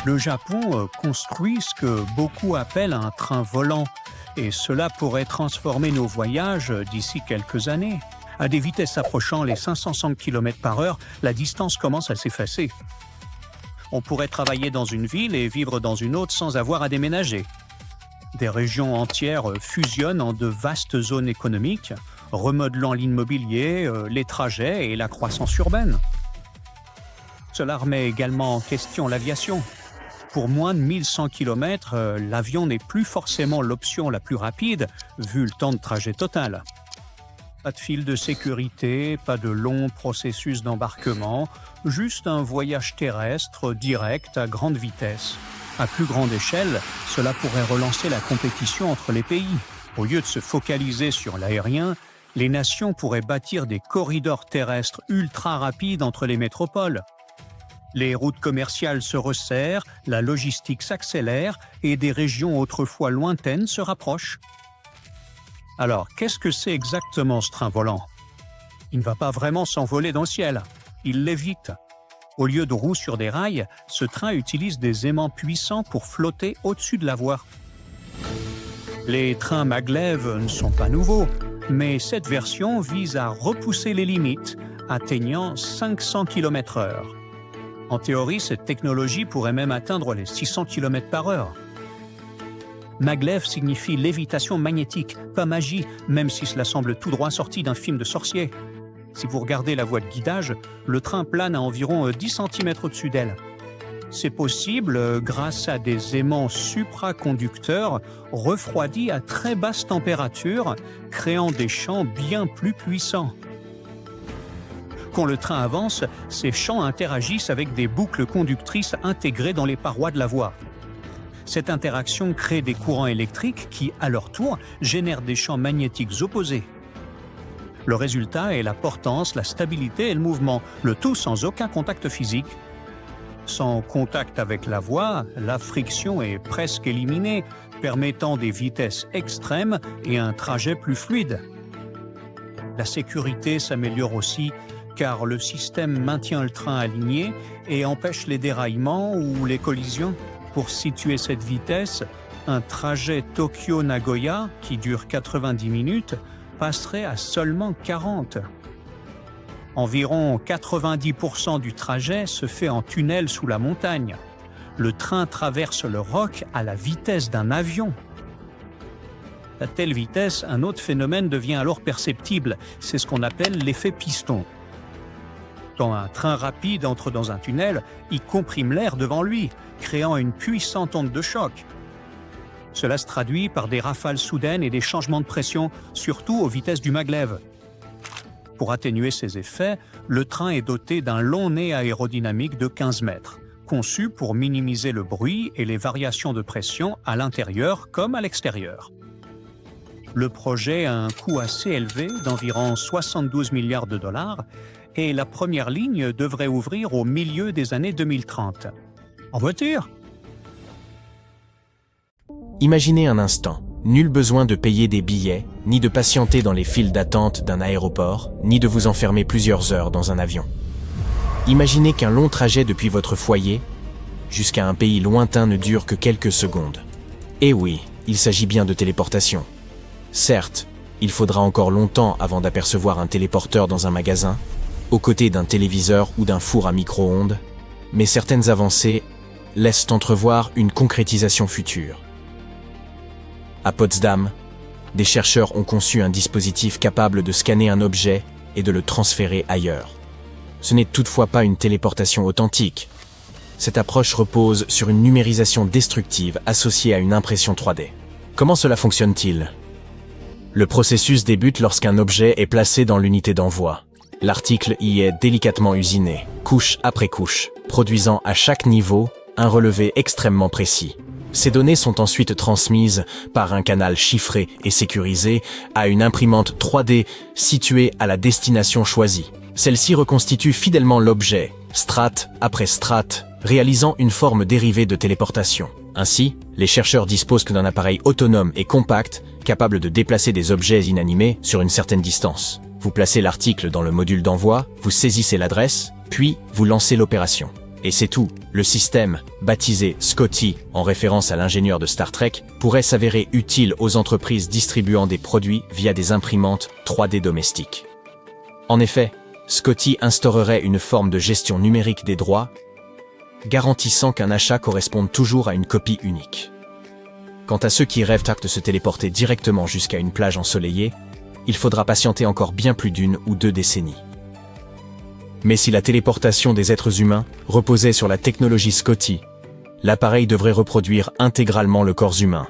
Le Japon construit ce que beaucoup appellent un train volant, et cela pourrait transformer nos voyages d'ici quelques années. À des vitesses approchant les 505 km/h, la distance commence à s'effacer. On pourrait travailler dans une ville et vivre dans une autre sans avoir à déménager. Des régions entières fusionnent en de vastes zones économiques, remodelant l'immobilier, les trajets et la croissance urbaine. Cela remet également en question l'aviation. Pour moins de 1100 km, l'avion n'est plus forcément l'option la plus rapide, vu le temps de trajet total. Pas de fil de sécurité, pas de long processus d'embarquement, juste un voyage terrestre direct à grande vitesse. À plus grande échelle, cela pourrait relancer la compétition entre les pays. Au lieu de se focaliser sur l'aérien, les nations pourraient bâtir des corridors terrestres ultra rapides entre les métropoles. Les routes commerciales se resserrent, la logistique s'accélère et des régions autrefois lointaines se rapprochent. Alors, qu'est-ce que c'est exactement ce train volant? Il ne va pas vraiment s'envoler dans le ciel, il lévite. Au lieu de roues sur des rails, ce train utilise des aimants puissants pour flotter au-dessus de la voie. Les trains maglev ne sont pas nouveaux, mais cette version vise à repousser les limites, atteignant 500 km/h. En théorie, cette technologie pourrait même atteindre les 600 km/h. Maglev signifie lévitation magnétique, pas magie, même si cela semble tout droit sorti d'un film de sorcier. Si vous regardez la voie de guidage, le train plane à environ 10 cm au-dessus d'elle. C'est possible grâce à des aimants supraconducteurs refroidis à très basse température, créant des champs bien plus puissants. Quand le train avance, ces champs interagissent avec des boucles conductrices intégrées dans les parois de la voie. Cette interaction crée des courants électriques qui, à leur tour, génèrent des champs magnétiques opposés. Le résultat est la portance, la stabilité et le mouvement, le tout sans aucun contact physique. Sans contact avec la voie, la friction est presque éliminée, permettant des vitesses extrêmes et un trajet plus fluide. La sécurité s'améliore aussi car le système maintient le train aligné et empêche les déraillements ou les collisions. Pour situer cette vitesse, un trajet Tokyo-Nagoya, qui dure 90 minutes, passerait à seulement 40. Environ 90% du trajet se fait en tunnel sous la montagne. Le train traverse le roc à la vitesse d'un avion. À telle vitesse, un autre phénomène devient alors perceptible. C'est ce qu'on appelle l'effet piston. Quand un train rapide entre dans un tunnel, il comprime l'air devant lui, créant une puissante onde de choc. Cela se traduit par des rafales soudaines et des changements de pression, surtout aux vitesses du maglev. Pour atténuer ces effets, le train est doté d'un long nez aérodynamique de 15 mètres, conçu pour minimiser le bruit et les variations de pression à l'intérieur comme à l'extérieur. Le projet a un coût assez élevé d'environ 72 milliards de dollars et la première ligne devrait ouvrir au milieu des années 2030. En voiture? Imaginez un instant, nul besoin de payer des billets, ni de patienter dans les files d'attente d'un aéroport, ni de vous enfermer plusieurs heures dans un avion. Imaginez qu'un long trajet depuis votre foyer jusqu'à un pays lointain ne dure que quelques secondes. Et oui, il s'agit bien de téléportation. Certes, il faudra encore longtemps avant d'apercevoir un téléporteur dans un magasin, aux côtés d'un téléviseur ou d'un four à micro-ondes, mais certaines avancées laissent entrevoir une concrétisation future. À Potsdam, des chercheurs ont conçu un dispositif capable de scanner un objet et de le transférer ailleurs. Ce n'est toutefois pas une téléportation authentique. Cette approche repose sur une numérisation destructive associée à une impression 3D. Comment cela fonctionne-t-il? Le processus débute lorsqu'un objet est placé dans l'unité d'envoi. L'article y est délicatement usiné, couche après couche, produisant à chaque niveau un relevé extrêmement précis. Ces données sont ensuite transmises par un canal chiffré et sécurisé à une imprimante 3D située à la destination choisie. Celle-ci reconstitue fidèlement l'objet, strate après strate, réalisant une forme dérivée de téléportation. Ainsi, les chercheurs disposent d'un appareil autonome et compact, capable de déplacer des objets inanimés sur une certaine distance. Vous placez l'article dans le module d'envoi, vous saisissez l'adresse, puis vous lancez l'opération. Et c'est tout. Le système, baptisé Scotty, en référence à l'ingénieur de Star Trek, pourrait s'avérer utile aux entreprises distribuant des produits via des imprimantes 3D domestiques. En effet, Scotty instaurerait une forme de gestion numérique des droits, garantissant qu'un achat corresponde toujours à une copie unique. Quant à ceux qui rêvent de se téléporter directement jusqu'à une plage ensoleillée, il faudra patienter encore bien plus d'1 ou 2 décennies. Mais si la téléportation des êtres humains reposait sur la technologie Scotty, l'appareil devrait reproduire intégralement le corps humain.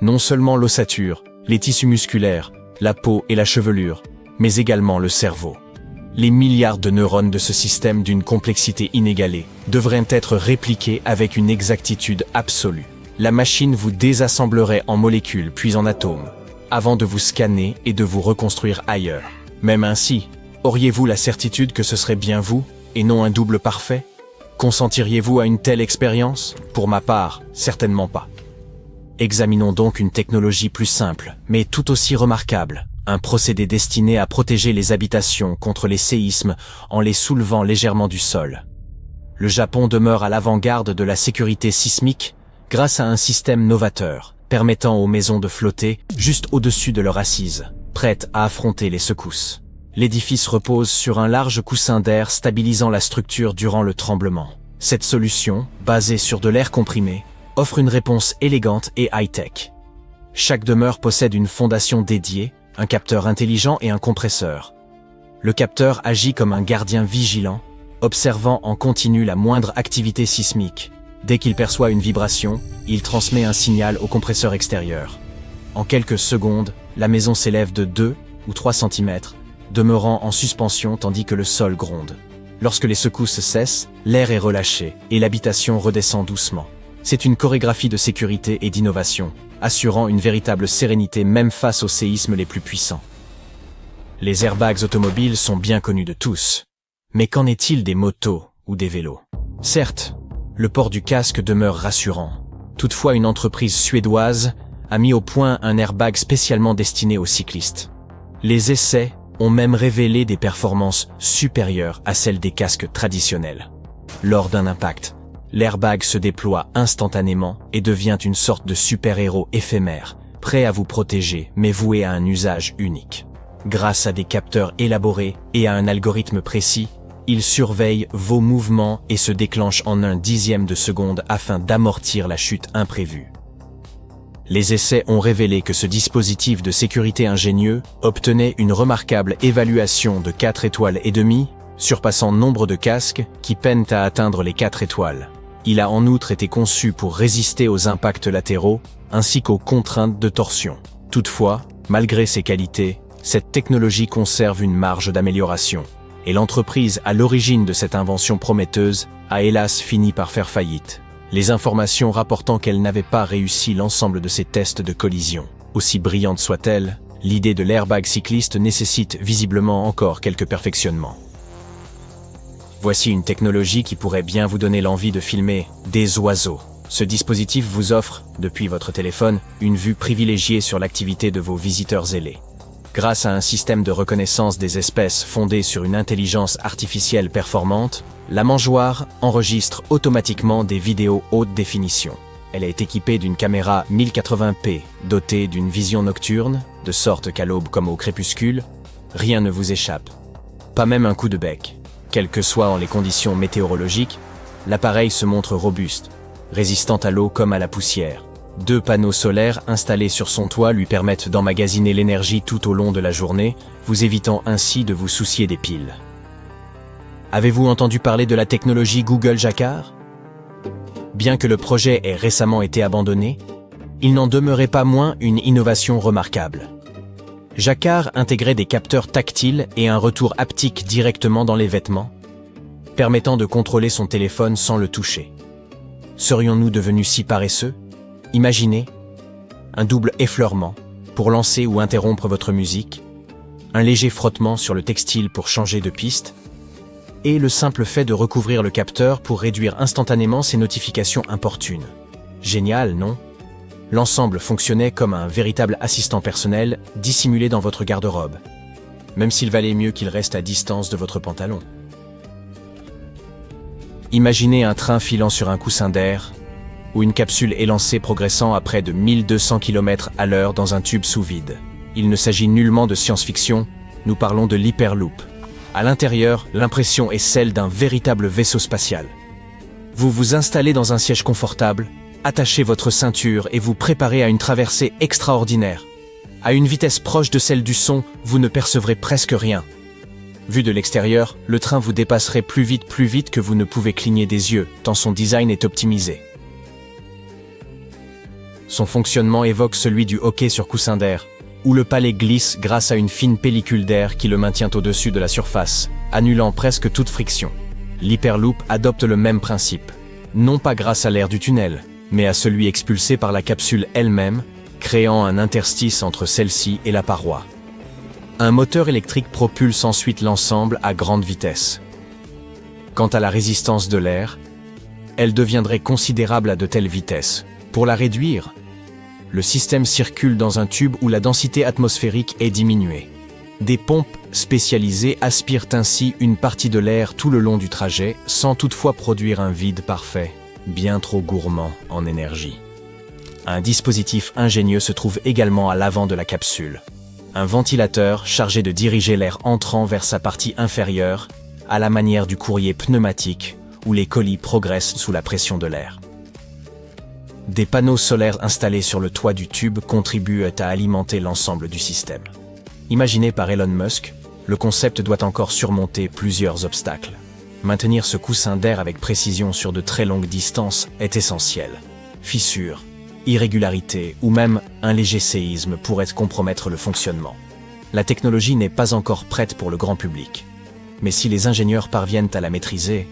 Non seulement l'ossature, les tissus musculaires, la peau et la chevelure, mais également le cerveau. Les milliards de neurones de ce système d'une complexité inégalée devraient être répliqués avec une exactitude absolue. La machine vous désassemblerait en molécules puis en atomes, avant de vous scanner et de vous reconstruire ailleurs. Même ainsi, auriez-vous la certitude que ce serait bien vous, et non un double parfait? Consentiriez-vous à une telle expérience? Pour ma part, certainement pas. Examinons donc une technologie plus simple, mais tout aussi remarquable, un procédé destiné à protéger les habitations contre les séismes en les soulevant légèrement du sol. Le Japon demeure à l'avant-garde de la sécurité sismique grâce à un système novateur, permettant aux maisons de flotter juste au-dessus de leur assise, prêtes à affronter les secousses. L'édifice repose sur un large coussin d'air stabilisant la structure durant le tremblement. Cette solution, basée sur de l'air comprimé, offre une réponse élégante et high-tech. Chaque demeure possède une fondation dédiée, un capteur intelligent et un compresseur. Le capteur agit comme un gardien vigilant, observant en continu la moindre activité sismique. Dès qu'il perçoit une vibration, il transmet un signal au compresseur extérieur. En quelques secondes, la maison s'élève de 2 ou 3 cm, demeurant en suspension tandis que le sol gronde. Lorsque les secousses cessent, l'air est relâché et l'habitation redescend doucement. C'est une chorégraphie de sécurité et d'innovation, assurant une véritable sérénité même face aux séismes les plus puissants. Les airbags automobiles sont bien connus de tous. Mais qu'en est-il des motos ou des vélos? Certes, le port du casque demeure rassurant. Toutefois, une entreprise suédoise a mis au point un airbag spécialement destiné aux cyclistes. Les essais ont même révélé des performances supérieures à celles des casques traditionnels. Lors d'un impact, l'airbag se déploie instantanément et devient une sorte de super-héros éphémère, prêt à vous protéger mais voué à un usage unique. Grâce à des capteurs élaborés et à un algorithme précis, il surveille vos mouvements et se déclenche en 1/10 de seconde afin d'amortir la chute imprévue. Les essais ont révélé que ce dispositif de sécurité ingénieux obtenait une remarquable évaluation de 4 étoiles et demie, surpassant nombre de casques qui peinent à atteindre les 4 étoiles. Il a en outre été conçu pour résister aux impacts latéraux ainsi qu'aux contraintes de torsion. Toutefois, malgré ses qualités, cette technologie conserve une marge d'amélioration. Et l'entreprise à l'origine de cette invention prometteuse a hélas fini par faire faillite. Les informations rapportant qu'elle n'avait pas réussi l'ensemble de ses tests de collision. Aussi brillante soit-elle, l'idée de l'airbag cycliste nécessite visiblement encore quelques perfectionnements. Voici une technologie qui pourrait bien vous donner l'envie de filmer des oiseaux. Ce dispositif vous offre, depuis votre téléphone, une vue privilégiée sur l'activité de vos visiteurs ailés. Grâce à un système de reconnaissance des espèces fondé sur une intelligence artificielle performante, la mangeoire enregistre automatiquement des vidéos haute définition. Elle est équipée d'une caméra 1080p, dotée d'une vision nocturne, de sorte qu'à l'aube comme au crépuscule, rien ne vous échappe. Pas même un coup de bec. Quelles que soient les conditions météorologiques, l'appareil se montre robuste, résistant à l'eau comme à la poussière. 2 panneaux solaires installés sur son toit lui permettent d'emmagasiner l'énergie tout au long de la journée, vous évitant ainsi de vous soucier des piles. Avez-vous entendu parler de la technologie Google Jacquard? Bien que le projet ait récemment été abandonné, il n'en demeurait pas moins une innovation remarquable. Jacquard intégrait des capteurs tactiles et un retour haptique directement dans les vêtements, permettant de contrôler son téléphone sans le toucher. Serions-nous devenus si paresseux? Imaginez un double effleurement pour lancer ou interrompre votre musique, un léger frottement sur le textile pour changer de piste, et le simple fait de recouvrir le capteur pour réduire instantanément ces notifications importunes. Génial, non? L'ensemble fonctionnait comme un véritable assistant personnel dissimulé dans votre garde-robe, même s'il valait mieux qu'il reste à distance de votre pantalon. Imaginez un train filant sur un coussin d'air, ou une capsule élancée progressant à près de 1200 km à l'heure dans un tube sous vide. Il ne s'agit nullement de science-fiction, nous parlons de l'hyperloop. À l'intérieur, l'impression est celle d'un véritable vaisseau spatial. Vous vous installez dans un siège confortable, attachez votre ceinture et vous préparez à une traversée extraordinaire. À une vitesse proche de celle du son, vous ne percevrez presque rien. Vu de l'extérieur, le train vous dépasserait plus vite que vous ne pouvez cligner des yeux, tant son design est optimisé. Son fonctionnement évoque celui du hockey sur coussin d'air, où le palais glisse grâce à une fine pellicule d'air qui le maintient au-dessus de la surface, annulant presque toute friction. L'Hyperloop adopte le même principe, non pas grâce à l'air du tunnel, mais à celui expulsé par la capsule elle-même, créant un interstice entre celle-ci et la paroi. Un moteur électrique propulse ensuite l'ensemble à grande vitesse. Quant à la résistance de l'air, elle deviendrait considérable à de telles vitesses. Pour la réduire, le système circule dans un tube où la densité atmosphérique est diminuée. Des pompes spécialisées aspirent ainsi une partie de l'air tout le long du trajet, sans toutefois produire un vide parfait, bien trop gourmand en énergie. Un dispositif ingénieux se trouve également à l'avant de la capsule. Un ventilateur chargé de diriger l'air entrant vers sa partie inférieure, à la manière du courrier pneumatique, où les colis progressent sous la pression de l'air. Des panneaux solaires installés sur le toit du tube contribuent à alimenter l'ensemble du système. Imaginé par Elon Musk, le concept doit encore surmonter plusieurs obstacles. Maintenir ce coussin d'air avec précision sur de très longues distances est essentiel. Fissures, irrégularités ou même un léger séisme pourraient compromettre le fonctionnement. La technologie n'est pas encore prête pour le grand public. Mais si les ingénieurs parviennent à la maîtriser,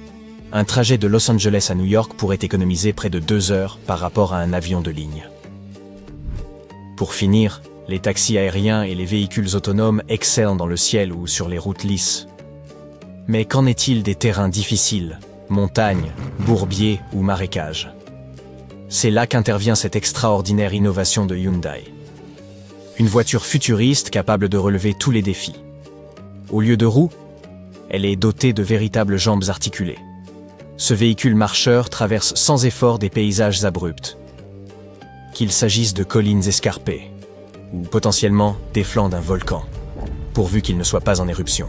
un trajet de Los Angeles à New York pourrait économiser près de 2 heures par rapport à un avion de ligne. Pour finir, les taxis aériens et les véhicules autonomes excellent dans le ciel ou sur les routes lisses. Mais qu'en est-il des terrains difficiles, montagnes, bourbiers ou marécages? C'est là qu'intervient cette extraordinaire innovation de Hyundai. Une voiture futuriste capable de relever tous les défis. Au lieu de roues, elle est dotée de véritables jambes articulées. Ce véhicule marcheur traverse sans effort des paysages abrupts. Qu'il s'agisse de collines escarpées, ou potentiellement des flancs d'un volcan, pourvu qu'il ne soit pas en éruption.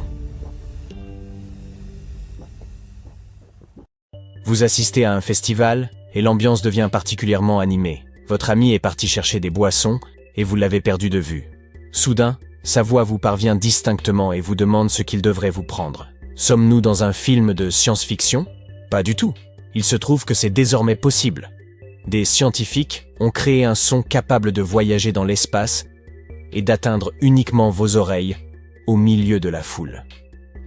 Vous assistez à un festival, et l'ambiance devient particulièrement animée. Votre ami est parti chercher des boissons, et vous l'avez perdu de vue. Soudain, sa voix vous parvient distinctement et vous demande ce qu'il devrait vous prendre. Sommes-nous dans un film de science-fiction ? Pas du tout. Il se trouve que c'est désormais possible. Des scientifiques ont créé un son capable de voyager dans l'espace et d'atteindre uniquement vos oreilles au milieu de la foule.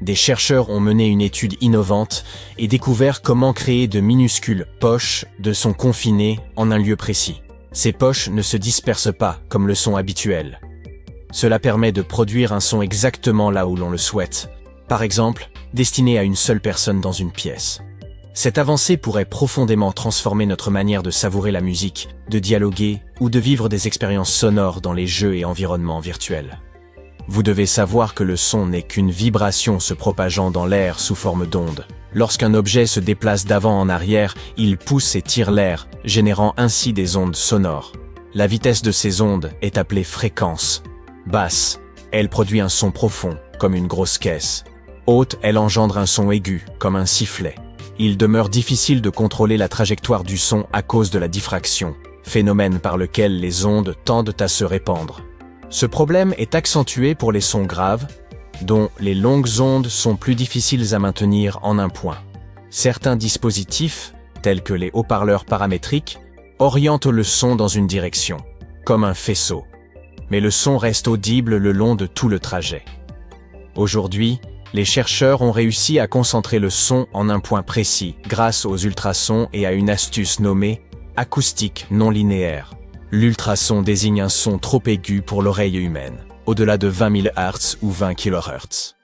Des chercheurs ont mené une étude innovante et découvert comment créer de minuscules poches de son confinées en un lieu précis. Ces poches ne se dispersent pas comme le son habituel. Cela permet de produire un son exactement là où l'on le souhaite, par exemple, destiné à une seule personne dans une pièce. Cette avancée pourrait profondément transformer notre manière de savourer la musique, de dialoguer ou de vivre des expériences sonores dans les jeux et environnements virtuels. Vous devez savoir que le son n'est qu'une vibration se propageant dans l'air sous forme d'onde. Lorsqu'un objet se déplace d'avant en arrière, il pousse et tire l'air, générant ainsi des ondes sonores. La vitesse de ces ondes est appelée fréquence. Basse, elle produit un son profond, comme une grosse caisse. Haute, elle engendre un son aigu, comme un sifflet. Il demeure difficile de contrôler la trajectoire du son à cause de la diffraction, phénomène par lequel les ondes tendent à se répandre. Ce problème est accentué pour les sons graves, dont les longues ondes sont plus difficiles à maintenir en un point. Certains dispositifs, tels que les haut-parleurs paramétriques, orientent le son dans une direction, comme un faisceau. Mais le son reste audible le long de tout le trajet. Aujourd'hui, les chercheurs ont réussi à concentrer le son en un point précis grâce aux ultrasons et à une astuce nommée acoustique non linéaire. L'ultrason désigne un son trop aigu pour l'oreille humaine, au-delà de 20 000 Hz ou 20 kHz.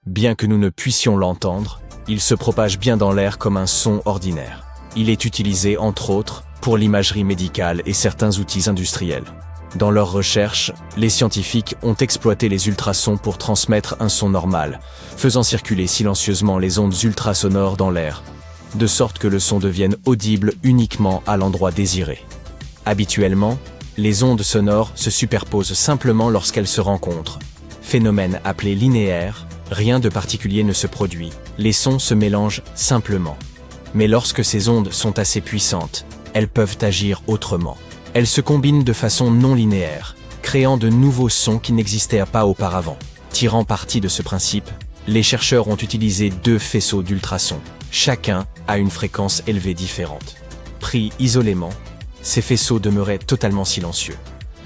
Bien que nous ne puissions l'entendre, il se propage bien dans l'air comme un son ordinaire. Il est utilisé, entre autres, pour l'imagerie médicale et certains outils industriels. Dans leurs recherches, les scientifiques ont exploité les ultrasons pour transmettre un son normal, faisant circuler silencieusement les ondes ultrasonores dans l'air. de sorte que le son devienne audible uniquement à l'endroit désiré. Habituellement, les ondes sonores se superposent simplement lorsqu'elles se rencontrent. Phénomène appelé linéaire, rien de particulier ne se produit, les sons se mélangent simplement. Mais lorsque ces ondes sont assez puissantes, elles peuvent agir autrement. Elles se combinent de façon non linéaire, créant de nouveaux sons qui n'existaient pas auparavant. Tirant parti de ce principe, les chercheurs ont utilisé 2 faisceaux d'ultrasons. Chacun a une fréquence élevée différente. Pris isolément, ces faisceaux demeuraient totalement silencieux.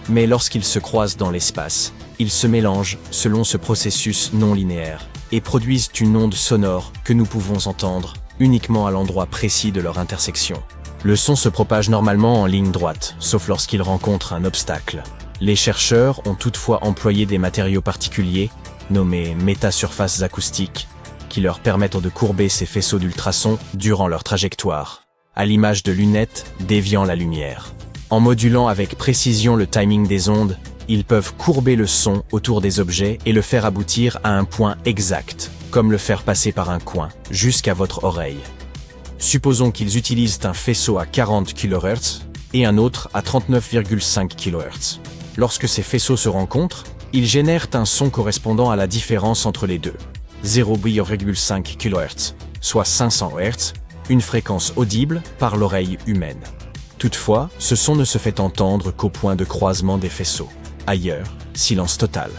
Mais lorsqu'ils se croisent dans l'espace, ils se mélangent selon ce processus non linéaire et produisent une onde sonore que nous pouvons entendre uniquement à l'endroit précis de leur intersection. Le son se propage normalement en ligne droite, sauf lorsqu'il rencontre un obstacle. Les chercheurs ont toutefois employé des matériaux particuliers, nommés métasurfaces acoustiques, qui leur permettent de courber ces faisceaux d'ultrasons durant leur trajectoire, à l'image de lunettes déviant la lumière. En modulant avec précision le timing des ondes, ils peuvent courber le son autour des objets et le faire aboutir à un point exact, comme le faire passer par un coin, jusqu'à votre oreille. Supposons qu'ils utilisent un faisceau à 40 kHz et un autre à 39,5 kHz. Lorsque ces faisceaux se rencontrent, ils génèrent un son correspondant à la différence entre les deux. 0,5 kHz, soit 500 Hz, une fréquence audible par l'oreille humaine. Toutefois, ce son ne se fait entendre qu'au point de croisement des faisceaux. Ailleurs, silence total.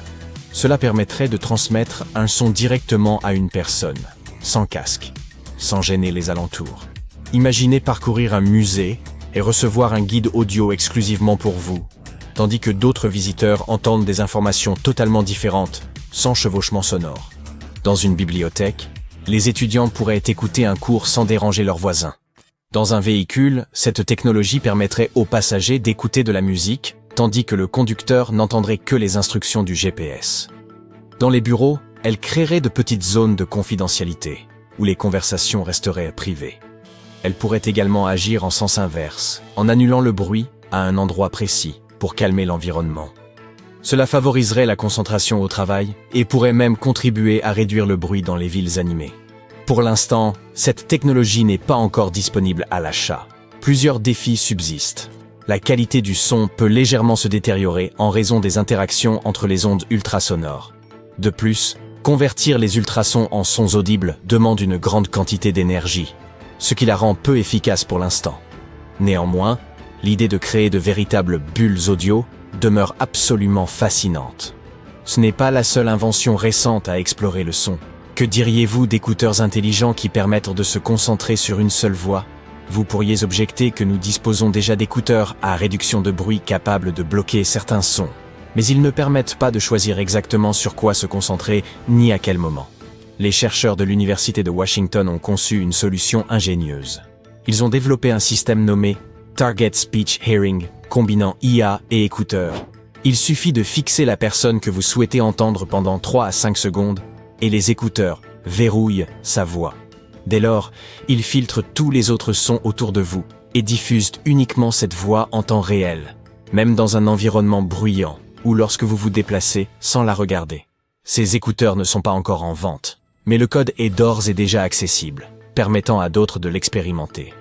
Cela permettrait de transmettre un son directement à une personne, sans casque, sans gêner les alentours. Imaginez parcourir un musée et recevoir un guide audio exclusivement pour vous, tandis que d'autres visiteurs entendent des informations totalement différentes, sans chevauchement sonore. Dans une bibliothèque, les étudiants pourraient écouter un cours sans déranger leurs voisins. Dans un véhicule, cette technologie permettrait aux passagers d'écouter de la musique, tandis que le conducteur n'entendrait que les instructions du GPS. Dans les bureaux, elle créerait de petites zones de confidentialité, où les conversations resteraient privées. Elle pourrait également agir en sens inverse, en annulant le bruit à un endroit précis, pour calmer l'environnement. Cela favoriserait la concentration au travail et pourrait même contribuer à réduire le bruit dans les villes animées. Pour l'instant, cette technologie n'est pas encore disponible à l'achat. Plusieurs défis subsistent. La qualité du son peut légèrement se détériorer en raison des interactions entre les ondes ultrasonores. De plus, convertir les ultrasons en sons audibles demande une grande quantité d'énergie, ce qui la rend peu efficace pour l'instant. Néanmoins, l'idée de créer de véritables bulles audio demeure absolument fascinante. Ce n'est pas la seule invention récente à explorer le son. Que diriez-vous d'écouteurs intelligents qui permettent de se concentrer sur une seule voix? Vous pourriez objecter que nous disposons déjà d'écouteurs à réduction de bruit capables de bloquer certains sons, mais ils ne permettent pas de choisir exactement sur quoi se concentrer ni à quel moment. Les chercheurs de l'Université de Washington ont conçu une solution ingénieuse. Ils ont développé un système nommé Target Speech Hearing, combinant IA et écouteurs. Il suffit de fixer la personne que vous souhaitez entendre pendant 3 à 5 secondes, et les écouteurs verrouillent sa voix. Dès lors, ils filtrent tous les autres sons autour de vous et diffusent uniquement cette voix en temps réel, même dans un environnement bruyant ou lorsque vous vous déplacez sans la regarder. Ces écouteurs ne sont pas encore en vente, mais le code est d'ores et déjà accessible, permettant à d'autres de l'expérimenter.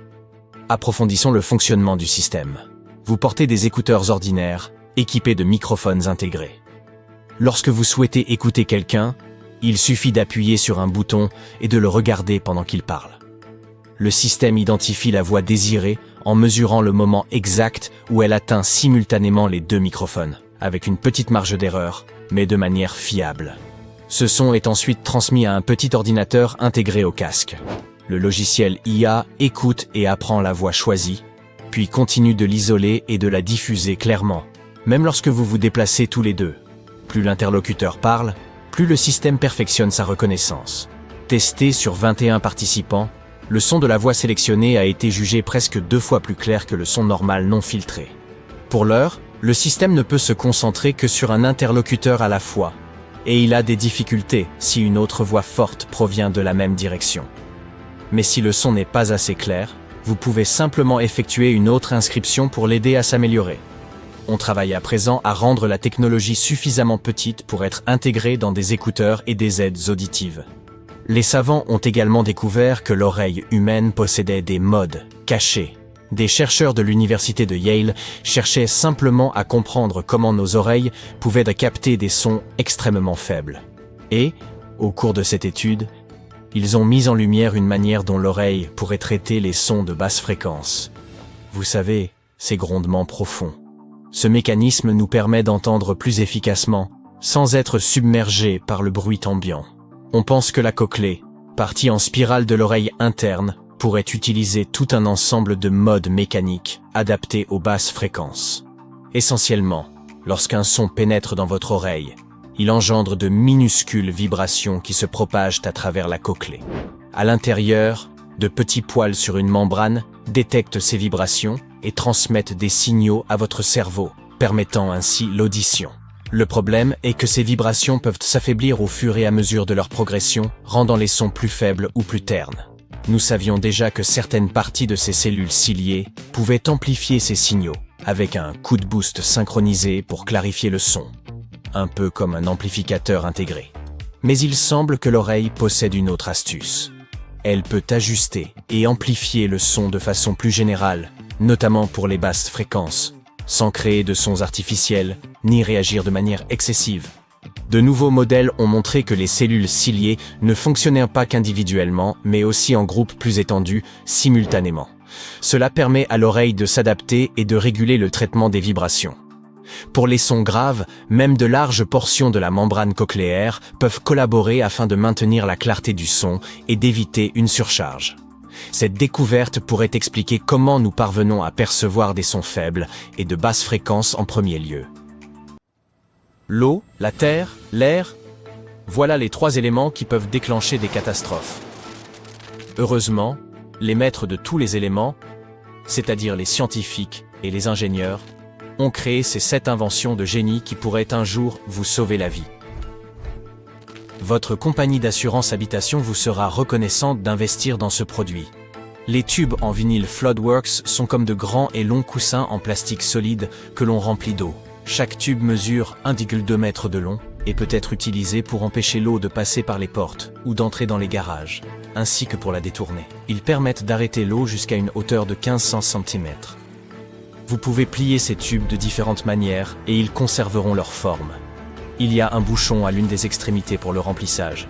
Approfondissons le fonctionnement du système. Vous portez des écouteurs ordinaires, équipés de microphones intégrés. Lorsque vous souhaitez écouter quelqu'un, il suffit d'appuyer sur un bouton et de le regarder pendant qu'il parle. Le système identifie la voix désirée en mesurant le moment exact où elle atteint simultanément les 2 microphones, avec une petite marge d'erreur, mais de manière fiable. Ce son est ensuite transmis à un petit ordinateur intégré au casque. Le logiciel IA écoute et apprend la voix choisie, puis continue de l'isoler et de la diffuser clairement, même lorsque vous vous déplacez tous les deux. Plus l'interlocuteur parle, plus le système perfectionne sa reconnaissance. Testé sur 21 participants, le son de la voix sélectionnée a été jugé presque 2 fois plus clair que le son normal non filtré. Pour l'heure, le système ne peut se concentrer que sur un interlocuteur à la fois, et il a des difficultés si une autre voix forte provient de la même direction. Mais si le son n'est pas assez clair, vous pouvez simplement effectuer une autre inscription pour l'aider à s'améliorer. On travaille à présent à rendre la technologie suffisamment petite pour être intégrée dans des écouteurs et des aides auditives. Les savants ont également découvert que l'oreille humaine possédait des modes cachés. Des chercheurs de l'université de Yale cherchaient simplement à comprendre comment nos oreilles pouvaient capter des sons extrêmement faibles. Et, au cours de cette étude, ils ont mis en lumière une manière dont l'oreille pourrait traiter les sons de basse fréquence. Vous savez, ces grondements profonds. Ce mécanisme nous permet d'entendre plus efficacement, sans être submergé par le bruit ambiant. On pense que la cochlée, partie en spirale de l'oreille interne, pourrait utiliser tout un ensemble de modes mécaniques adaptés aux basses fréquences. Essentiellement, lorsqu'un son pénètre dans votre oreille, il engendre de minuscules vibrations qui se propagent à travers la cochlée. À l'intérieur, de petits poils sur une membrane détectent ces vibrations et transmettent des signaux à votre cerveau, permettant ainsi l'audition. Le problème est que ces vibrations peuvent s'affaiblir au fur et à mesure de leur progression, rendant les sons plus faibles ou plus ternes. Nous savions déjà que certaines parties de ces cellules ciliées pouvaient amplifier ces signaux, avec un coup de boost synchronisé pour clarifier le son, un peu comme un amplificateur intégré. Mais il semble que l'oreille possède une autre astuce. Elle peut ajuster et amplifier le son de façon plus générale, notamment pour les basses fréquences, sans créer de sons artificiels, ni réagir de manière excessive. De nouveaux modèles ont montré que les cellules ciliées ne fonctionnaient pas qu'individuellement, mais aussi en groupes plus étendus, simultanément. Cela permet à l'oreille de s'adapter et de réguler le traitement des vibrations. Pour les sons graves, même de larges portions de la membrane cochléaire peuvent collaborer afin de maintenir la clarté du son et d'éviter une surcharge. Cette découverte pourrait expliquer comment nous parvenons à percevoir des sons faibles et de basse fréquence en premier lieu. L'eau, la terre, l'air, voilà les 3 éléments qui peuvent déclencher des catastrophes. Heureusement, les maîtres de tous les éléments, c'est-à-dire les scientifiques et les ingénieurs, ont créé ces 7 inventions de génie qui pourraient un jour vous sauver la vie. Votre compagnie d'assurance habitation vous sera reconnaissante d'investir dans ce produit. Les tubes en vinyle Floodworks sont comme de grands et longs coussins en plastique solide que l'on remplit d'eau. Chaque tube mesure 1,2 m de long et peut être utilisé pour empêcher l'eau de passer par les portes ou d'entrer dans les garages, ainsi que pour la détourner. Ils permettent d'arrêter l'eau jusqu'à une hauteur de 1500 cm. Vous pouvez plier ces tubes de différentes manières et ils conserveront leur forme. Il y a un bouchon à l'une des extrémités pour le remplissage.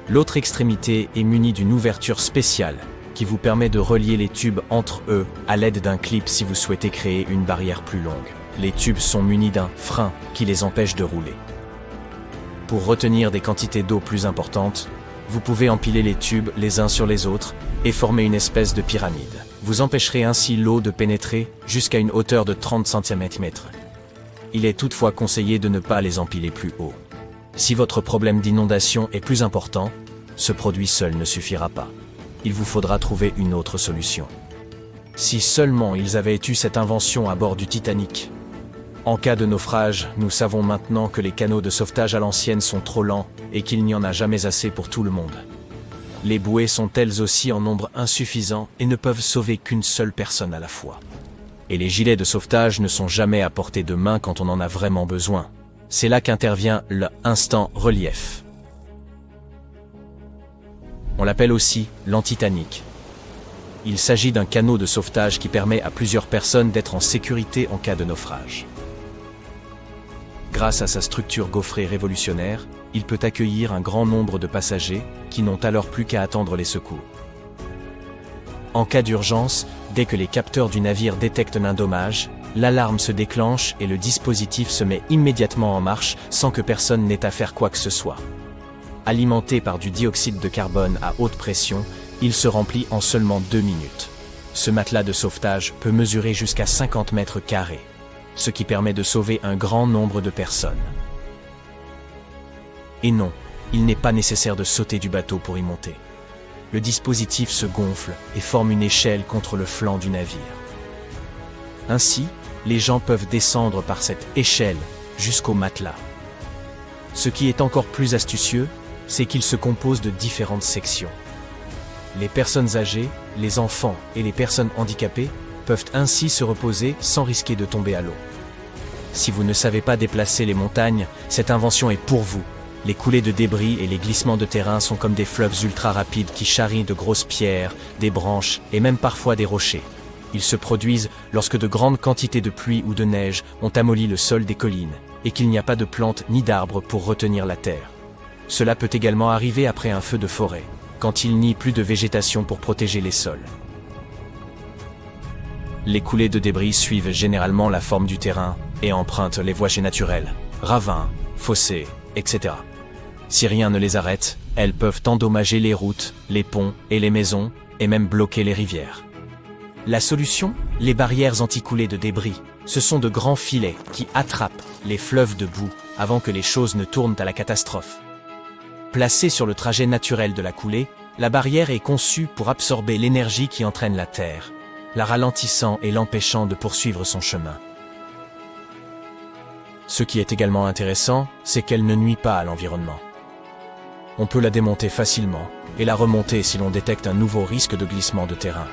L'autre extrémité est munie d'une ouverture spéciale qui vous permet de relier les tubes entre eux à l'aide d'un clip si vous souhaitez créer une barrière plus longue. Les tubes sont munis d'un frein qui les empêche de rouler. Pour retenir des quantités d'eau plus importantes, vous pouvez empiler les tubes les uns sur les autres et former une espèce de pyramide. Vous empêcherez ainsi l'eau de pénétrer jusqu'à une hauteur de 30 cm. Il est toutefois conseillé de ne pas les empiler plus haut. Si votre problème d'inondation est plus important, ce produit seul ne suffira pas. Il vous faudra trouver une autre solution. Si seulement ils avaient eu cette invention à bord du Titanic. En cas de naufrage, nous savons maintenant que les canaux de sauvetage à l'ancienne sont trop lents et qu'il n'y en a jamais assez pour tout le monde. Les bouées sont elles aussi en nombre insuffisant et ne peuvent sauver qu'une seule personne à la fois. Et les gilets de sauvetage ne sont jamais à portée de main quand on en a vraiment besoin. C'est là qu'intervient le instant relief. On l'appelle aussi l'anti-Titanic. Il s'agit d'un canot de sauvetage qui permet à plusieurs personnes d'être en sécurité en cas de naufrage. Grâce à sa structure gaufrée révolutionnaire, il peut accueillir un grand nombre de passagers qui n'ont alors plus qu'à attendre les secours. En cas d'urgence, dès que les capteurs du navire détectent un dommage, l'alarme se déclenche et le dispositif se met immédiatement en marche sans que personne n'ait à faire quoi que ce soit. Alimenté par du dioxyde de carbone à haute pression, il se remplit en seulement 2 minutes. Ce matelas de sauvetage peut mesurer jusqu'à 50 mètres carrés, ce qui permet de sauver un grand nombre de personnes. Et non, il n'est pas nécessaire de sauter du bateau pour y monter. Le dispositif se gonfle et forme une échelle contre le flanc du navire. Ainsi, les gens peuvent descendre par cette échelle jusqu'au matelas. Ce qui est encore plus astucieux, c'est qu'il se compose de différentes sections. Les personnes âgées, les enfants et les personnes handicapées peuvent ainsi se reposer sans risquer de tomber à l'eau. Si vous ne savez pas déplacer les montagnes, cette invention est pour vous. Les coulées de débris et les glissements de terrain sont comme des fleuves ultra rapides qui charrient de grosses pierres, des branches et même parfois des rochers. Ils se produisent lorsque de grandes quantités de pluie ou de neige ont amolli le sol des collines et qu'il n'y a pas de plantes ni d'arbres pour retenir la terre. Cela peut également arriver après un feu de forêt, quand il n'y a plus de végétation pour protéger les sols. Les coulées de débris suivent généralement la forme du terrain et empruntent les voies naturelles, ravins, fossés, etc. Si rien ne les arrête, elles peuvent endommager les routes, les ponts et les maisons, et même bloquer les rivières. La solution? Les barrières anti-coulées de débris. Ce sont de grands filets qui attrapent les fleuves de boue avant que les choses ne tournent à la catastrophe. Placée sur le trajet naturel de la coulée, la barrière est conçue pour absorber l'énergie qui entraîne la terre, la ralentissant et l'empêchant de poursuivre son chemin. Ce qui est également intéressant, c'est qu'elle ne nuit pas à l'environnement. On peut la démonter facilement et la remonter si l'on détecte un nouveau risque de glissement de terrain.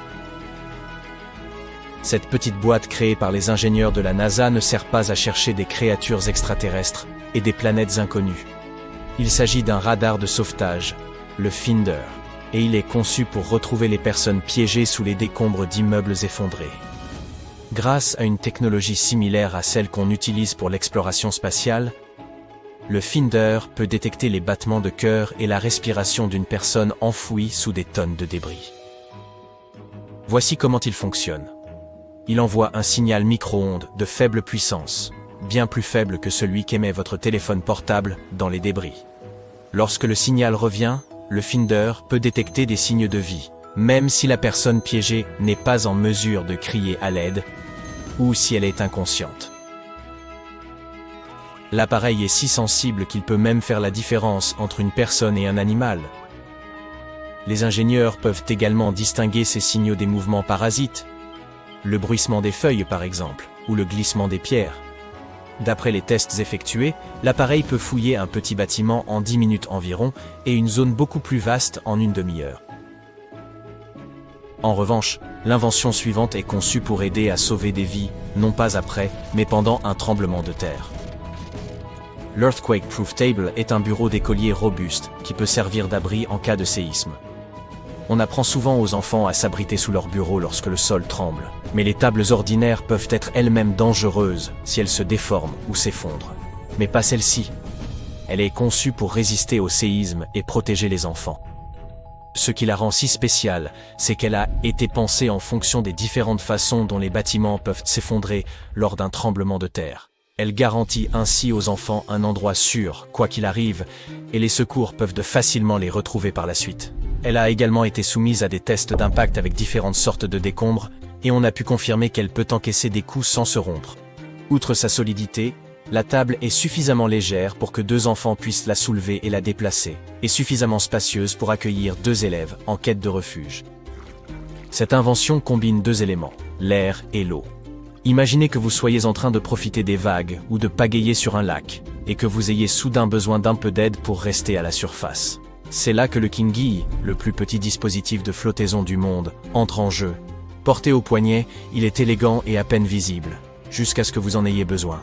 Cette petite boîte créée par les ingénieurs de la NASA ne sert pas à chercher des créatures extraterrestres et des planètes inconnues. Il s'agit d'un radar de sauvetage, le Finder, et il est conçu pour retrouver les personnes piégées sous les décombres d'immeubles effondrés. Grâce à une technologie similaire à celle qu'on utilise pour l'exploration spatiale, le Finder peut détecter les battements de cœur et la respiration d'une personne enfouie sous des tonnes de débris. Voici comment il fonctionne. Il envoie un signal micro-ondes de faible puissance, bien plus faible que celui qu'émet votre téléphone portable dans les débris. Lorsque le signal revient, le Finder peut détecter des signes de vie, même si la personne piégée n'est pas en mesure de crier à l'aide ou si elle est inconsciente. L'appareil est si sensible qu'il peut même faire la différence entre une personne et un animal. Les ingénieurs peuvent également distinguer ces signaux des mouvements parasites, le bruissement des feuilles par exemple, ou le glissement des pierres. D'après les tests effectués, l'appareil peut fouiller un petit bâtiment en 10 minutes environ et une zone beaucoup plus vaste en une demi-heure. En revanche, l'invention suivante est conçue pour aider à sauver des vies, non pas après, mais pendant un tremblement de terre. L'Earthquake Proof Table est un bureau d'écolier robuste qui peut servir d'abri en cas de séisme. On apprend souvent aux enfants à s'abriter sous leur bureau lorsque le sol tremble, mais les tables ordinaires peuvent être elles-mêmes dangereuses si elles se déforment ou s'effondrent. Mais pas celle-ci. Elle est conçue pour résister au séisme et protéger les enfants. Ce qui la rend si spéciale, c'est qu'elle a été pensée en fonction des différentes façons dont les bâtiments peuvent s'effondrer lors d'un tremblement de terre. Elle garantit ainsi aux enfants un endroit sûr, quoi qu'il arrive, et les secours peuvent facilement les retrouver par la suite. Elle a également été soumise à des tests d'impact avec différentes sortes de décombres, et on a pu confirmer qu'elle peut encaisser des coups sans se rompre. Outre sa solidité, la table est suffisamment légère pour que 2 enfants puissent la soulever et la déplacer, et suffisamment spacieuse pour accueillir 2 élèves en quête de refuge. Cette invention combine 2 éléments, l'air et l'eau. Imaginez que vous soyez en train de profiter des vagues ou de pagayer sur un lac, et que vous ayez soudain besoin d'un peu d'aide pour rester à la surface. C'est là que le Kingi, le plus petit dispositif de flottaison du monde, entre en jeu. Porté au poignet, il est élégant et à peine visible, jusqu'à ce que vous en ayez besoin.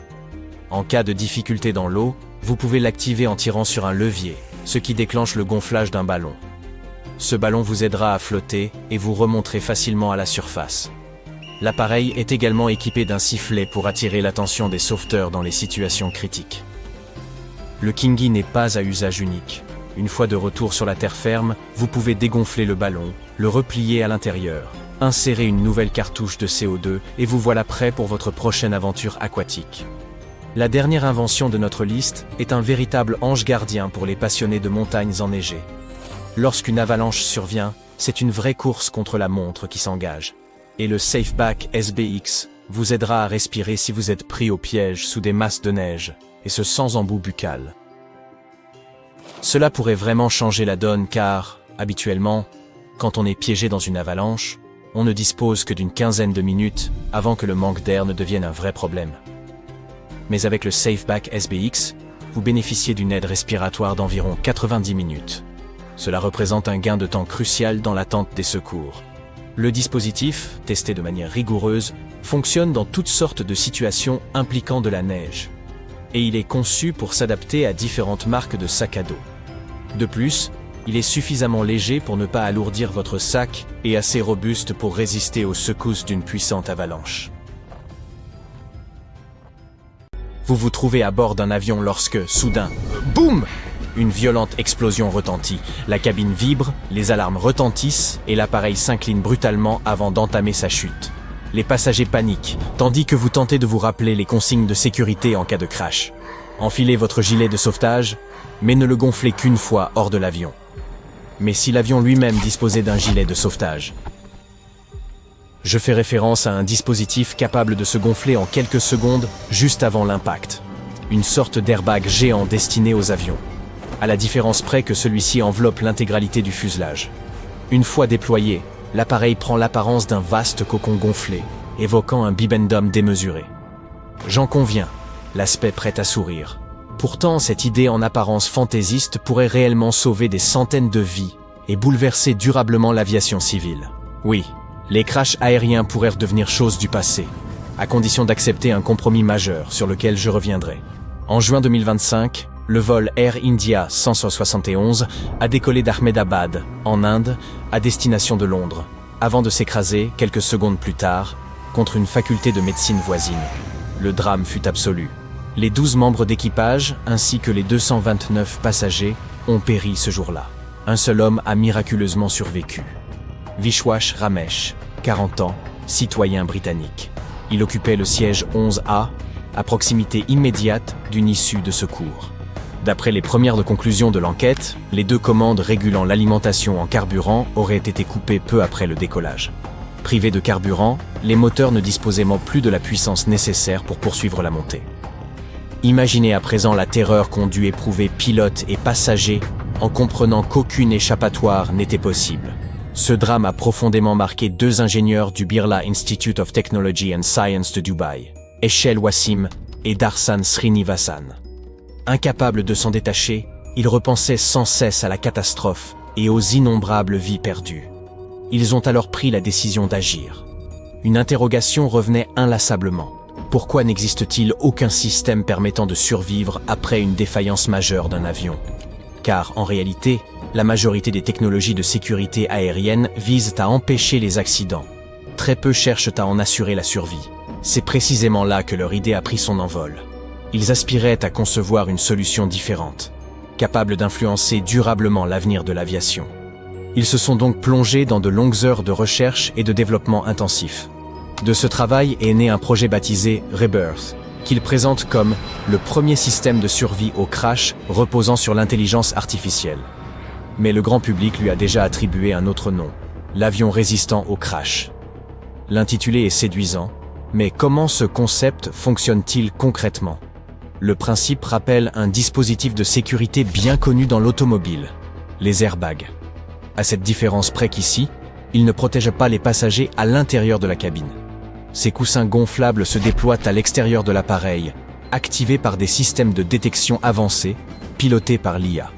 En cas de difficulté dans l'eau, vous pouvez l'activer en tirant sur un levier, ce qui déclenche le gonflage d'un ballon. Ce ballon vous aidera à flotter et vous remonterez facilement à la surface. L'appareil est également équipé d'un sifflet pour attirer l'attention des sauveteurs dans les situations critiques. Le Kingi n'est pas à usage unique. Une fois de retour sur la terre ferme, vous pouvez dégonfler le ballon, le replier à l'intérieur, insérer une nouvelle cartouche de CO2 et vous voilà prêt pour votre prochaine aventure aquatique. La dernière invention de notre liste est un véritable ange gardien pour les passionnés de montagnes enneigées. Lorsqu'une avalanche survient, c'est une vraie course contre la montre qui s'engage. Et le SafeBack SBX vous aidera à respirer si vous êtes pris au piège sous des masses de neige, et ce sans embout buccal. Cela pourrait vraiment changer la donne car, habituellement, quand on est piégé dans une avalanche, on ne dispose que d'une quinzaine de minutes avant que le manque d'air ne devienne un vrai problème. Mais avec le SafeBack SBX, vous bénéficiez d'une aide respiratoire d'environ 90 minutes. Cela représente un gain de temps crucial dans l'attente des secours. Le dispositif, testé de manière rigoureuse, fonctionne dans toutes sortes de situations impliquant de la neige. et il est conçu pour s'adapter à différentes marques de sacs à dos. De plus, il est suffisamment léger pour ne pas alourdir votre sac et assez robuste pour résister aux secousses d'une puissante avalanche. Vous vous trouvez à bord d'un avion lorsque, soudain, boum! Une violente explosion retentit. La cabine vibre, les alarmes retentissent et l'appareil s'incline brutalement avant d'entamer sa chute. Les passagers paniquent, tandis que vous tentez de vous rappeler les consignes de sécurité en cas de crash. Enfilez votre gilet de sauvetage, mais ne le gonflez qu'une fois hors de l'avion. Mais si l'avion lui-même disposait d'un gilet de sauvetage? Je fais référence à un dispositif capable de se gonfler en quelques secondes juste avant l'impact. Une sorte d'airbag géant destiné aux avions, à la différence près que celui-ci enveloppe l'intégralité du fuselage. Une fois déployé, l'appareil prend l'apparence d'un vaste cocon gonflé, évoquant un bibendum démesuré. J'en conviens, l'aspect prêt à sourire. Pourtant, cette idée en apparence fantaisiste pourrait réellement sauver des centaines de vies et bouleverser durablement l'aviation civile. Oui, les crashs aériens pourraient devenir chose du passé, à condition d'accepter un compromis majeur sur lequel je reviendrai. En juin 2025, le vol Air India 171 a décollé d'Ahmedabad, en Inde, à destination de Londres, avant de s'écraser, quelques secondes plus tard, contre une faculté de médecine voisine. Le drame fut absolu. Les 12 membres d'équipage, ainsi que les 229 passagers, ont péri ce jour-là. Un seul homme a miraculeusement survécu. Vishwash Ramesh, 40 ans, citoyen britannique. Il occupait le siège 11A, à proximité immédiate d'une issue de secours. D'après les premières conclusions de l'enquête, les 2 commandes régulant l'alimentation en carburant auraient été coupées peu après le décollage. Privés de carburant, les moteurs ne disposaient plus de la puissance nécessaire pour poursuivre la montée. Imaginez à présent la terreur qu'ont dû éprouver pilotes et passagers en comprenant qu'aucune échappatoire n'était possible. Ce drame a profondément marqué 2 ingénieurs du Birla Institute of Technology and Science de Dubaï, Eshel Wassim et Darsan Srinivasan. Incapables de s'en détacher, ils repensaient sans cesse à la catastrophe et aux innombrables vies perdues. Ils ont alors pris la décision d'agir. Une interrogation revenait inlassablement. Pourquoi n'existe-t-il aucun système permettant de survivre après une défaillance majeure d'un avion? Car, en réalité, la majorité des technologies de sécurité aérienne visent à empêcher les accidents. Très peu cherchent à en assurer la survie. C'est précisément là que leur idée a pris son envol. Ils aspiraient à concevoir une solution différente, capable d'influencer durablement l'avenir de l'aviation. Ils se sont donc plongés dans de longues heures de recherche et de développement intensif. De ce travail est né un projet baptisé Rebirth, qu'ils présentent comme le premier système de survie au crash reposant sur l'intelligence artificielle. Mais le grand public lui a déjà attribué un autre nom, l'avion résistant au crash. L'intitulé est séduisant, mais comment ce concept fonctionne-t-il concrètement? Le principe rappelle un dispositif de sécurité bien connu dans l'automobile, les airbags. À cette différence près qu'ici, ils ne protègent pas les passagers à l'intérieur de la cabine. Ces coussins gonflables se déploient à l'extérieur de l'appareil, activés par des systèmes de détection avancés, pilotés par l'IA.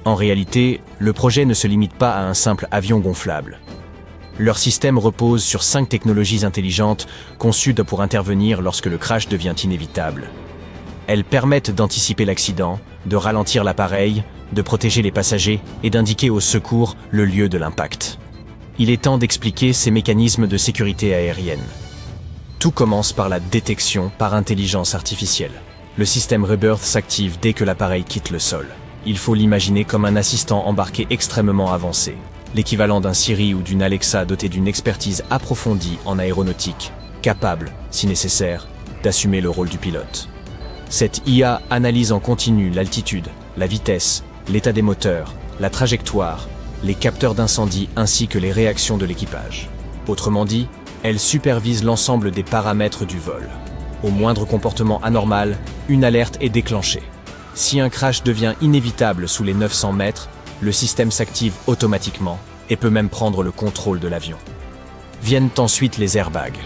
En réalité, le projet ne se limite pas à un simple avion gonflable. Leur système repose sur 5 technologies intelligentes conçues pour intervenir lorsque le crash devient inévitable. Elles permettent d'anticiper l'accident, de ralentir l'appareil, de protéger les passagers et d'indiquer au secours le lieu de l'impact. Il est temps d'expliquer ces mécanismes de sécurité aérienne. Tout commence par la détection par intelligence artificielle. Le système Rebirth s'active dès que l'appareil quitte le sol. Il faut l'imaginer comme un assistant embarqué extrêmement avancé, l'équivalent d'un Siri ou d'une Alexa doté d'une expertise approfondie en aéronautique, capable, si nécessaire, d'assumer le rôle du pilote. Cette IA analyse en continu l'altitude, la vitesse, l'état des moteurs, la trajectoire, les capteurs d'incendie ainsi que les réactions de l'équipage. Autrement dit, elle supervise l'ensemble des paramètres du vol. Au moindre comportement anormal, une alerte est déclenchée. Si un crash devient inévitable sous les 900 mètres, le système s'active automatiquement et peut même prendre le contrôle de l'avion. Viennent ensuite les airbags.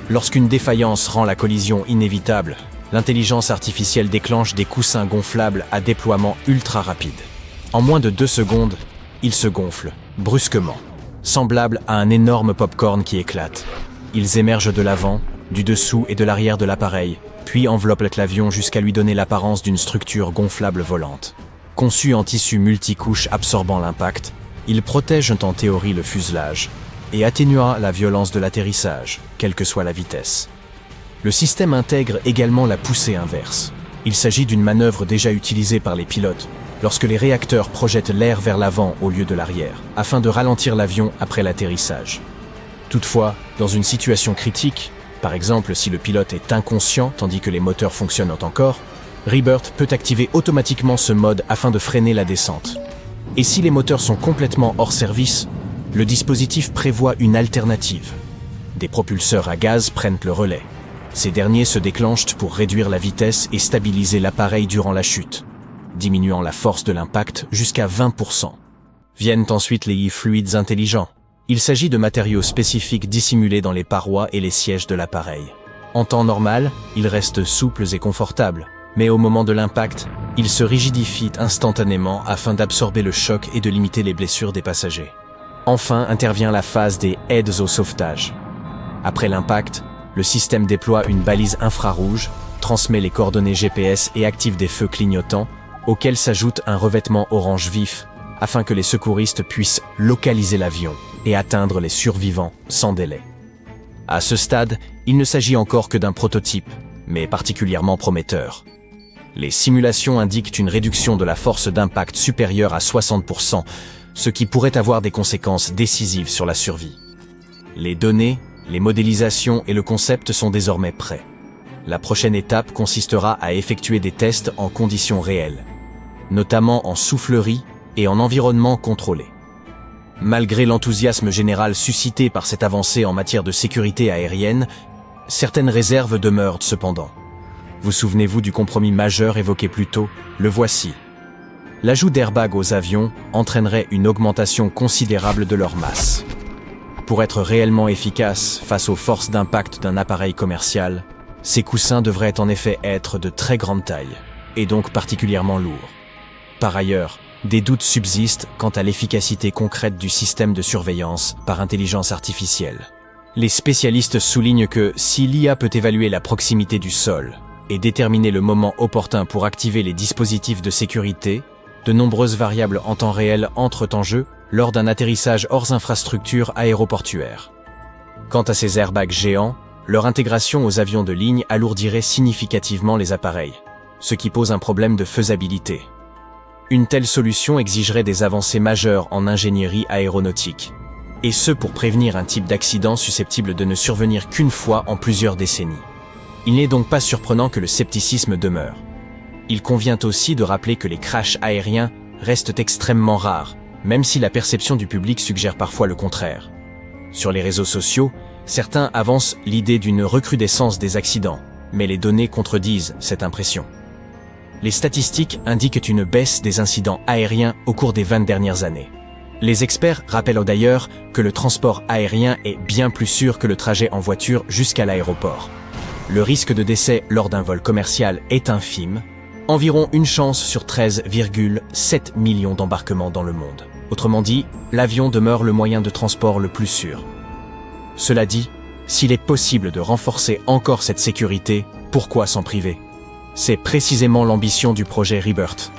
Lorsqu'une défaillance rend la collision inévitable, l'intelligence artificielle déclenche des coussins gonflables à déploiement ultra rapide. En moins de 2 secondes, ils se gonflent, brusquement, semblables à un énorme pop-corn qui éclate. Ils émergent de l'avant, du dessous et de l'arrière de l'appareil, puis enveloppe l'avion jusqu'à lui donner l'apparence d'une structure gonflable volante. Conçu en tissu multicouche absorbant l'impact, il protège en théorie le fuselage et atténuera la violence de l'atterrissage, quelle que soit la vitesse. Le système intègre également la poussée inverse. Il s'agit d'une manœuvre déjà utilisée par les pilotes lorsque les réacteurs projettent l'air vers l'avant au lieu de l'arrière, afin de ralentir l'avion après l'atterrissage. Toutefois, dans une situation critique, par exemple si le pilote est inconscient tandis que les moteurs fonctionnent encore, Rebirth peut activer automatiquement ce mode afin de freiner la descente. Et si les moteurs sont complètement hors service, le dispositif prévoit une alternative. Des propulseurs à gaz prennent le relais. Ces derniers se déclenchent pour réduire la vitesse et stabiliser l'appareil durant la chute, diminuant la force de l'impact jusqu'à 20%. Viennent ensuite les fluides intelligents. Il s'agit de matériaux spécifiques dissimulés dans les parois et les sièges de l'appareil. En temps normal, ils restent souples et confortables, mais au moment de l'impact, ils se rigidifient instantanément afin d'absorber le choc et de limiter les blessures des passagers. Enfin intervient la phase des aides au sauvetage. Après l'impact, le système déploie une balise infrarouge, transmet les coordonnées GPS et active des feux clignotants, auxquels s'ajoute un revêtement orange vif, afin que les secouristes puissent localiser l'avion et atteindre les survivants sans délai. À ce stade, il ne s'agit encore que d'un prototype, mais particulièrement prometteur. Les simulations indiquent une réduction de la force d'impact supérieure à 60%, ce qui pourrait avoir des conséquences décisives sur la survie. Les données, les modélisations et le concept sont désormais prêts. La prochaine étape consistera à effectuer des tests en conditions réelles, notamment en soufflerie et en environnement contrôlé. Malgré l'enthousiasme général suscité par cette avancée en matière de sécurité aérienne, certaines réserves demeurent cependant. Vous souvenez-vous du compromis majeur évoqué plus tôt? Le voici. L'ajout d'airbags aux avions entraînerait une augmentation considérable de leur masse. Pour être réellement efficaces face aux forces d'impact d'un appareil commercial, ces coussins devraient en effet être de très grande taille, et donc particulièrement lourds. Par ailleurs, des doutes subsistent quant à l'efficacité concrète du système de surveillance par intelligence artificielle. Les spécialistes soulignent que si l'IA peut évaluer la proximité du sol et déterminer le moment opportun pour activer les dispositifs de sécurité, de nombreuses variables en temps réel entrent en jeu lors d'un atterrissage hors infrastructure aéroportuaire. Quant à ces airbags géants, leur intégration aux avions de ligne alourdirait significativement les appareils, ce qui pose un problème de faisabilité. Une telle solution exigerait des avancées majeures en ingénierie aéronautique, et ce pour prévenir un type d'accident susceptible de ne survenir qu'une fois en plusieurs décennies. Il n'est donc pas surprenant que le scepticisme demeure. Il convient aussi de rappeler que les crashs aériens restent extrêmement rares, même si la perception du public suggère parfois le contraire. Sur les réseaux sociaux, certains avancent l'idée d'une recrudescence des accidents, mais les données contredisent cette impression. Les statistiques indiquent une baisse des incidents aériens au cours des 20 dernières années. Les experts rappellent d'ailleurs que le transport aérien est bien plus sûr que le trajet en voiture jusqu'à l'aéroport. Le risque de décès lors d'un vol commercial est infime, environ une chance sur 13,7 millions d'embarquements dans le monde. Autrement dit, l'avion demeure le moyen de transport le plus sûr. Cela dit, s'il est possible de renforcer encore cette sécurité, pourquoi s'en priver ? C'est précisément l'ambition du projet Rebirth.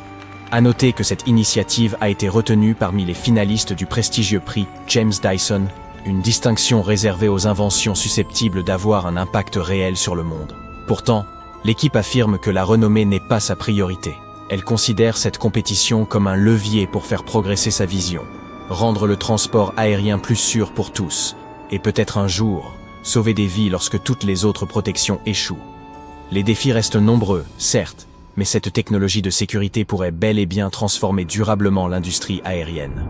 À noter que cette initiative a été retenue parmi les finalistes du prestigieux prix James Dyson, une distinction réservée aux inventions susceptibles d'avoir un impact réel sur le monde. Pourtant, l'équipe affirme que la renommée n'est pas sa priorité. Elle considère cette compétition comme un levier pour faire progresser sa vision, rendre le transport aérien plus sûr pour tous, et peut-être un jour, sauver des vies lorsque toutes les autres protections échouent. Les défis restent nombreux, certes, mais cette technologie de sécurité pourrait bel et bien transformer durablement l'industrie aérienne.